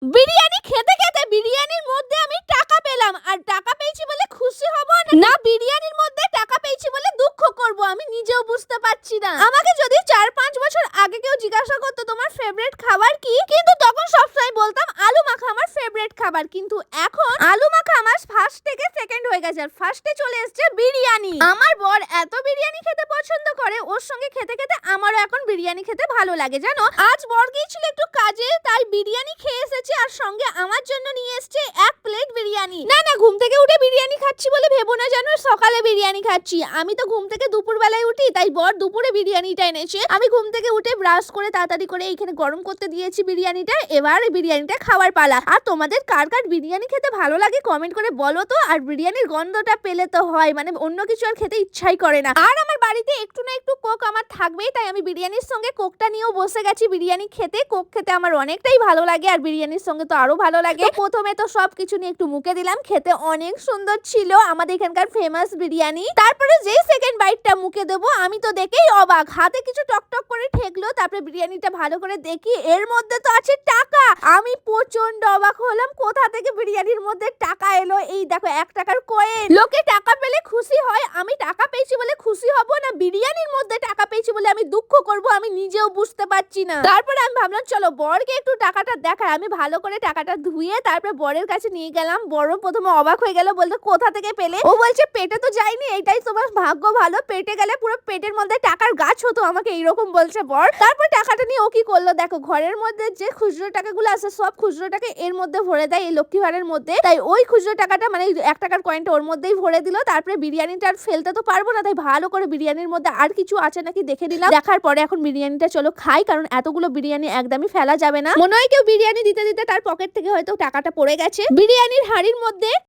বিরিয়ানি খেতে খেতে বিরিয়ানির মধ্যে আমি টাকা পেলাম, আর টাকা পেয়েছি বলে খুশি হব না বিরিয়ানির মধ্যে টাকা পেয়েছি বলে দুঃখ করব, আমি নিজেও বুঝতে পারছি না। আমাকে যদি 4-5 বছর আগে কেউ জিজ্ঞাসা করতো তোমার ফেভারিট খাবার কি, কিন্তু তখন সবসময় বলতাম আলু মাখা আমার ফেভারিট খাবার। কিন্তু এখন আলু মাখা আমার ফার্স্ট থেকে সেকেন্ড হয়ে গেছে, আর ফার্স্টে চলে এসেছে বিরিয়ানি। আমার বর এত বিরিয়ানি খেতে পছন্দ করে, ওর সঙ্গে খেতে খেতে আমারও এখন বিরিয়ানি খেতে ভালো লাগে। জানো, আজ বর গিয়েছিল একটু কাজে, তাই বিরিয়ানি খেয়ে এসেছে, আর সঙ্গে আমার জন্য নিয়ে এসেছে 1 প্লেট বিরিয়ানি। না না, ঘুম থেকে উঠে বিরিয়ানি খাচ্ছি বলে ভেবো না, জানো সকালে বিরিয়ানি খাচ্ছি। আমি তো ঘুম থেকে দুপুর বেলায় উঠি, তাই বর দুপুরে বিরিয়ানিটা এনেছে। আমি ঘুম থেকে উঠে ব্রাশ করে তাড়াতাড়ি করে এইখানে গরম করতে দিয়েছি বিরিয়ানিটা। এবার বিরিয়ানিটা খাওয়ার পালা। আর তোমাদের কার কার বিরিয়ানি খেতে ভালো লাগে কমেন্ট করে বলো তো। আর বিরিয়ানির গন্ধটা পেলে তো হয়, মানে অন্য কিছু আর খেতে ইচ্ছাই করে না। আর আমার বাড়িতে একটু না একটু কোক আমার থাকবেই, তাই আমি বিরিয়ানির সঙ্গে কোকটা নিয়েও বসে গেছি বিরিয়ানি খেতে। কোক খেতে আমার অনেকটাই ভালো লাগে, আর বিরিয়ানির সঙ্গে তো আরো ভালো লাগে। প্রথমে তো সবকিছু নিয়ে একটু মুখে দিলাম, খেতে অনেক সুন্দর ছিল, আমাদের এখানকার ফেমাস বিরিয়ানি। তারপরে যেই সেকেন্ড বাইটটা মুখে দেবো, আমি তো দেখেই অবাক, হাতে কিছু টকটক করে ঠেকলো। তারপরে বিরিয়ানিটা ভালো করে দেখি, এর মধ্যে তো আছে টাকা। আমি প্রচন্ড অবাক হলাম, কোথা থেকে বিরিয়ানির মধ্যে টাকা এলো। এই দেখো 1 টাকার কয়েন। লোকে টাকা পেলে খুশি হয়, আমি টাকা পেয়েছি বলে খুশি হব না বিরিয়ানির মধ্যে টাকা পেয়েছি বলে আমি দুঃখ করব, আমি নিজেও বুঝতে পারছি না। তারপরে আমি ভাবলাম চলো বরকে একটু টাকাটা দেখায়। আমি ভালো করে টাকাটা ধুয়ে তারপরে বরের কাছে নিয়ে গেলাম। বড় প্রথমে অবাক হয়ে গেল, বলতে কোথা থেকে পেলে। ও বলছে পেটে তো যায়নি, এইটাই তোমার ভাগ্য ভালো, পেটে গেলে পুরো পেটের মধ্যে টাকার গাছ হতো, আমাকে এইরকম বলছে বর। তারপর টাকাটা নিয়ে ও কি করলো দেখো, ঘরের মধ্যে যে খুচরো টাকাগুলো আছে সব খুচরো টাকা এর মধ্যে ভরে দেয়, এই লক্ষ্মী ভাড়ের মধ্যে। তাই ওই খুচরো টাকাটা মানে 1 টাকার কয়েনটা ওর মধ্যেই ভরে দিল। তারপরে বিরিয়ানিটা আর ফেলতে তো পারবো না, তাই ভালো করে বিরিয়ানির মধ্যে আর কিছু আছে নাকি দেখে নিলাম। দেখার পরে এখন বিরিয়ানিটা চলো খাই, কারণ এতগুলো বিরিয়ানি একদমই ফেলা যাবে না। মনে হয় কেউ বিরিয়ানি দিতে দিতে তার পকেট থেকে হয়তো টাকাটা পড়ে গেছে। বিরিয়ানির হাঁড়ির মধ্যে